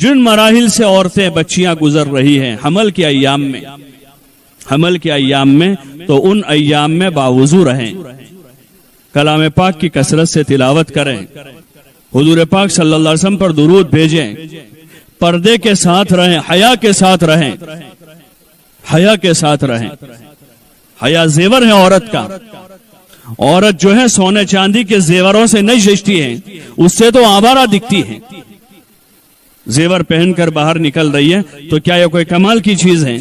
जिन मराहिल से औरतें बच्चियां गुजर रही हैं हमल के अय्याम में, तो उन अय्याम में बावुजू रहें, कलाम पाक की कसरत से तिलावत करें, हुजूर पाक सल्लल्लाहु अलैहि वसल्लम पर दुरूद भेजें, पर्दे के साथ रहें, हया के साथ रहें, हया के साथ रहें। हया जेवर है औरत का। औरत जो है सोने चांदी के जेवरों से नहीं सजती है, उससे तो आवारा दिखती है। जेवर पहनकर बाहर निकल रही है तो क्या यह कोई कमाल की चीज है?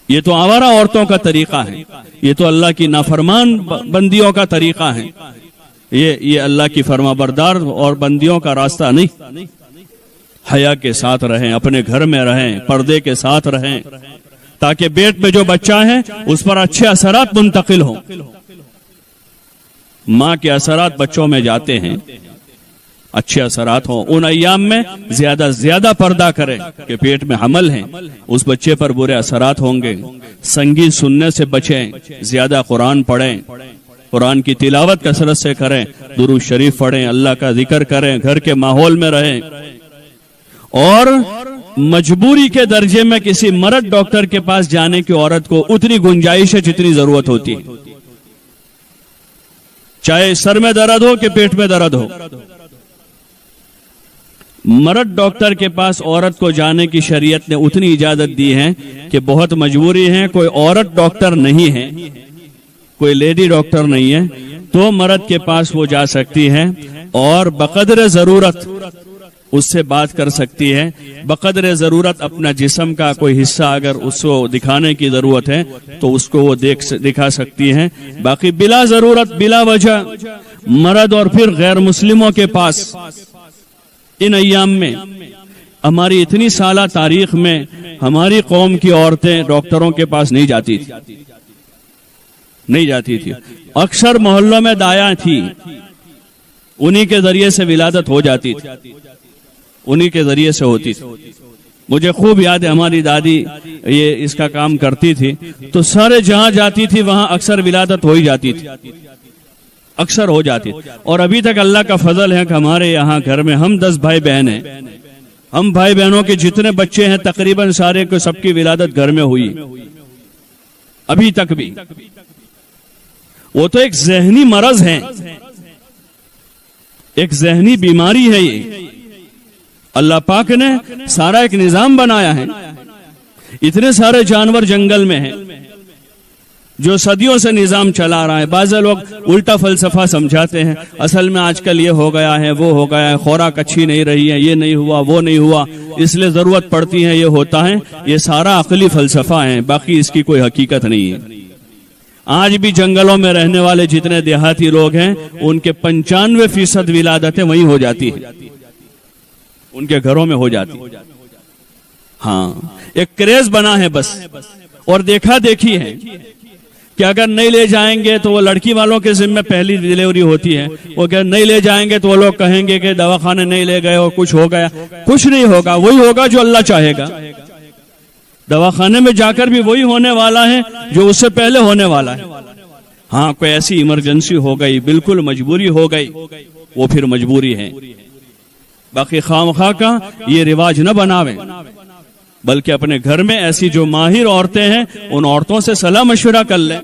ये तो आवारा औरतों का तरीका है, ये तो अल्लाह की नाफरमान बंदियों का तरीका है। ये अल्लाह की फरमाबरदार और बंदियों का रास्ता नहीं। हया के साथ रहें, अपने घर में रहें, पर्दे के साथ रहें, ताकि पेट में जो बच्चा है उस पर अच्छे असरात मुंतकिल हो। माँ के असरात बच्चों में जाते हैं, अच्छे असरात हो। उन अय्याम में ज्यादा ज्यादा पर्दा करें कि पेट में हमल है, उस बच्चे पर बुरे असरात होंगे। संगीत सुनने से बचें, ज्यादा कुरान पढ़ें, कुरान की तिलावत कसरत से करें, दुरूद शरीफ पढ़ें, अल्लाह का जिक्र करें, घर के माहौल में रहें। और मजबूरी के दर्जे में किसी मर्द डॉक्टर के पास जाने की औरत को उतनी गुंजाइश है जितनी जरूरत होती है, चाहे सर में दर्द हो कि पेट में दर्द हो। मर्द डॉक्टर के पास औरत को जाने की शरीयत ने उतनी इजाजत दी है कि बहुत मजबूरी है, कोई औरत डॉक्टर नहीं है, कोई लेडी डॉक्टर नहीं है, तो मर्द के पास वो जा सकती है और बकदर जरूरत उससे बात कर सकती है। बकदर जरूरत अपना जिस्म का कोई हिस्सा अगर उसको दिखाने की जरूरत है तो उसको वो दिखा सकती है। बाकी बिला जरूरत बिला वजह मर्द और फिर गैर मुस्लिमों के पास इन अय्याम में, हमारी इतनी साला तारीख में हमारी कौम की औरतें डॉक्टरों के पास नहीं जाती थी। अक्सर मोहल्लों में दाया थी, उन्हीं के जरिए से विलादत हो जाती थी, उन्हीं के जरिए से होती थी। मुझे खूब याद है, हमारी दादी ये इसका काम करती थी, तो सारे जहां जाती थी वहां अक्सर विलादत हो ही जाती थी, अक्सर हो जाती। और अभी तक अल्लाह का फजल है कि हमारे यहाँ घर में हम 10 भाई बहन हैं, हम भाई बहनों के जितने बच्चे हैं तकरीबन सारे को सबकी विलादत घर में हुई अभी तक भी। वो तो एक जहनी मरज है, एक जहनी बीमारी है। ये अल्लाह पाक ने सारा एक निजाम बनाया है। इतने सारे जानवर जंगल में हैं जो सदियों से निजाम चला रहा है। बाज़ लोग उल्टा फलसफा समझाते हैं, असल में आजकल ये हो गया है, वो हो गया है, खुराक अच्छी नहीं रही है, ये नहीं हुआ, वो नहीं हुआ, इसलिए जरूरत पड़ती है, ये होता है। ये सारा अकली फलसफा है, बाकी इसकी कोई हकीकत नहीं है। आज भी जंगलों में रहने वाले जितने देहाती लोग हैं उनके 95% विलादतें वहीं हो जाती है, उनके घरों में हो जाती। हाँ, एक क्रेज बना है बस, और देखा देखी है कि अगर नहीं ले जाएंगे तो वो लड़की वालों के जिम्मे पहली डिलीवरी होती है, वो अगर नहीं ले जाएंगे तो वो लोग कहेंगे कि दवाखाने नहीं ले गए और कुछ हो गया। कुछ नहीं होगा, वही होगा जो अल्लाह चाहेगा। दवाखाने में जाकर भी वही होने वाला है जो उससे पहले होने वाला है। हाँ, कोई ऐसी इमरजेंसी हो गई, बिल्कुल मजबूरी हो गई, वो फिर मजबूरी है। बाकी खामखा का ये रिवाज न बनावे, बल्कि अपने घर में ऐसी जो माहिर औरतें हैं उन औरतों से सलाह मशवरा कर लें,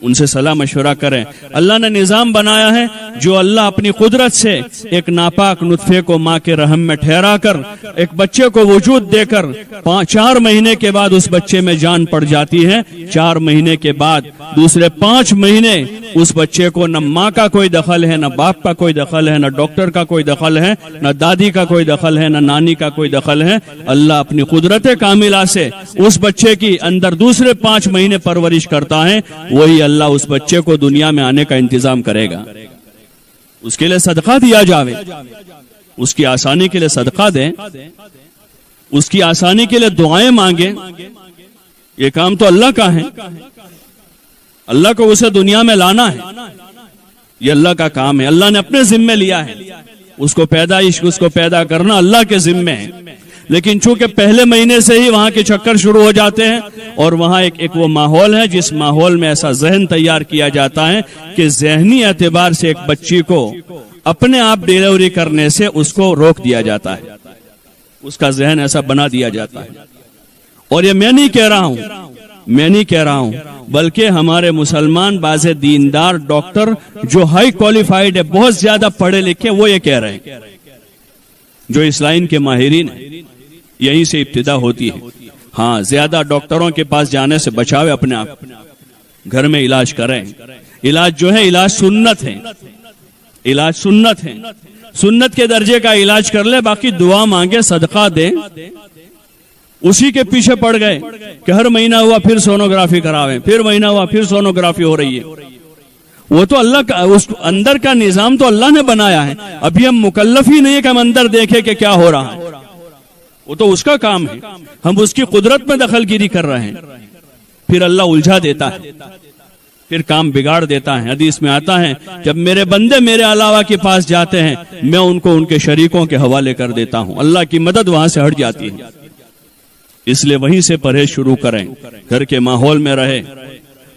उनसे सलाह मशवरा करें। अल्लाह ने निजाम बनाया है जो अल्लाह अपनी कुदरत से एक नापाक नुतफे को माँ के रहम में ठहरा कर एक बच्चे को वजूद देकर 4 महीने के बाद उस बच्चे में जान पड़ जाती है। 4 महीने के बाद दूसरे 5 महीने उस बच्चे को न माँ का कोई दखल है, न बाप का कोई दखल है, न डॉक्टर का कोई दखल है, न दादी का कोई दखल है, न नानी का कोई दखल है। अल्लाह अपनी कुदरत कामिला से उस बच्चे की अंदर दूसरे 5 महीने परवरिश करता है। वही अल्लाह उस बच्चे को दुनिया में आने का इंतजाम करेगा। उसके लिए सदका दिया जावे, उसकी आसानी के लिए सदका दें, उसकी आसानी के लिए दुआएं मांगे। ये काम तो अल्लाह का है, अल्लाह को उसे दुनिया में लाना है, ये अल्लाह का काम है। अल्लाह ने अपने जिम्मे लिया है, उसको पैदा करना अल्लाह के जिम्मे है। लेकिन चूंकि पहले महीने से ही वहां के चक्कर शुरू हो जाते हैं और वहां एक वो माहौल है जिस माहौल में ऐसा जहन तैयार किया जाता है कि जहनी एतबार से एक बच्ची को अपने आप डिलीवरी करने से उसको रोक दिया जाता है। उसका जहन ऐसा बना दिया जाता है। और ये मैं नहीं कह रहा हूं, बल्कि हमारे मुसलमान बाज़े दीनदार डॉक्टर जो हाई क्वालिफाइड है, बहुत ज्यादा पढ़े लिखे, वो ये कह रहे हैं। जो इस लाइन के माहिरीन हैं, यहीं से इब्तिदा होती है। हाँ, ज्यादा डॉक्टरों के पास जाने से बचावे अपने आप, घर में इलाज करें। इलाज जो है, इलाज सुन्नत है, इलाज सुन्नत है, सुन्नत के दर्जे का इलाज कर ले, बाकी दुआ मांगे, सदका दे। उसी के पीछे पड़ गए कि हर महीना हुआ फिर सोनोग्राफी करावें, फिर महीना हुआ फिर सोनोग्राफी हो रही है। वो तो अल्लाह का, उस अंदर का निजाम तो अल्लाह ने बनाया है। अभी हम मुकल्लफ ही नहीं है कि हम अंदर देखें कि क्या हो रहा है, वो तो उसका काम है। हम उसकी कुदरत में दखलगिरी कर रहे हैं, फिर अल्लाह उलझा देता है, फिर काम बिगाड़ देता है। हदीस में आता है, जब मेरे बंदे मेरे अलावा के पास जाते हैं, मैं उनको उनके शरीकों के हवाले कर देता हूं। अल्लाह की मदद वहां से हट जाती है। इसलिए वहीं से परहेज शुरू करें, घर के माहौल में रहे।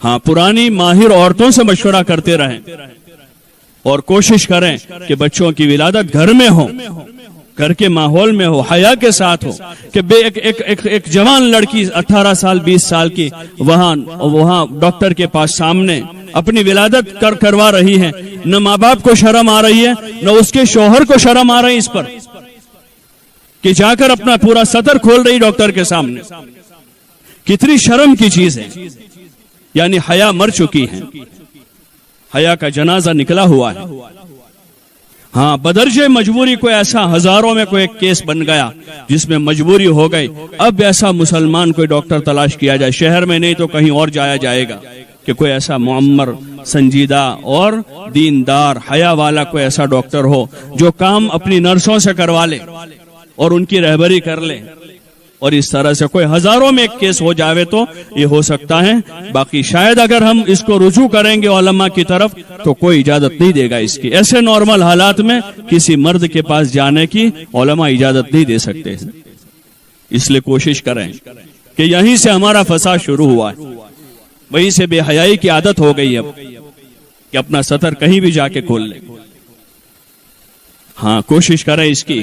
हाँ, पुरानी माहिर औरतों से मशवरा करते रहें और कोशिश करें कि बच्चों की विलादत घर में हो, घर के माहौल में हो, हया के साथ हो। कि एक जवान लड़की 18 साल 20 साल की वहां डॉक्टर के पास सामने अपनी विलादत करवा रही है, न माँ बाप को शर्म आ रही है, न उसके शौहर को शर्म आ रही है इस पर कि जाकर अपना पूरा सतर खोल रही डॉक्टर के सामने। कितनी शर्म की चीज है। यानी हया मर चुकी है, हया का जनाजा निकला हुआ है। हाँ, बदरजे मजबूरी कोई ऐसा, हजारों में कोई एक केस बन गया जिसमें मजबूरी हो गई। अब ऐसा मुसलमान कोई डॉक्टर तलाश किया जाए, शहर में नहीं तो कहीं और जाया जाएगा, कि कोई ऐसा मुअम्मर, संजीदा और दीनदार हया वाला कोई ऐसा डॉक्टर हो जो काम अपनी नर्सों से करवा ले और उनकी रहबरी कर ले। और इस तरह से कोई हजारों में एक केस हो जावे तो ये हो सकता है। बाकी शायद अगर हम इसको रुजू करेंगे उलमा की तरफ तो कोई इजाजत नहीं देगा इसकी। ऐसे नॉर्मल हालात में किसी मर्द के पास जाने की उलमा इजाजत नहीं दे सकते। इसलिए कोशिश करें कि यहीं से हमारा फसाद शुरू हुआ है, वहीं से बेहयाई की आदत हो गई है अब कि अपना सतर कहीं भी जाके खोल ले। हाँ, कोशिश करें, इसकी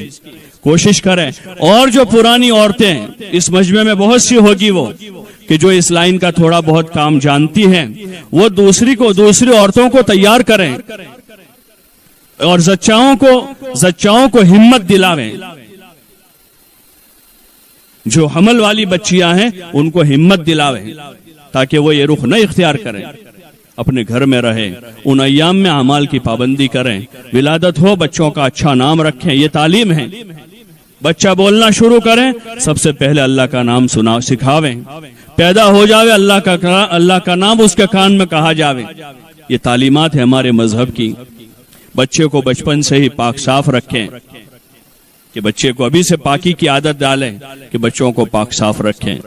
कोशिश करें। और जो पुरानी औरतें इस मजमे में बहुत सी होगी वो कि जो इस लाइन का थोड़ा बहुत काम जानती हैं, वो दूसरी औरतों को तैयार करें और जच्चाओं को हिम्मत दिलावें। जो हमल वाली बच्चियां हैं उनको हिम्मत दिलावें ताकि वो ये रुख न इख्तियार करें, अपने घर में रहे, उन अय्याम में अमाल की पाबंदी करें। विलादत हो, बच्चों का अच्छा नाम रखें, ये तालीम है। बच्चा बोलना शुरू करें, सबसे पहले अल्लाह का नाम सिखावें। पैदा हो जावे, अल्लाह का नाम उसके कान में कहा जावे। ये तालीमात है हमारे मजहब की। बच्चे को बचपन से ही पाक साफ रखें, कि बच्चे को अभी से पाकी की आदत डालें कि बच्चों को पाक साफ रखें।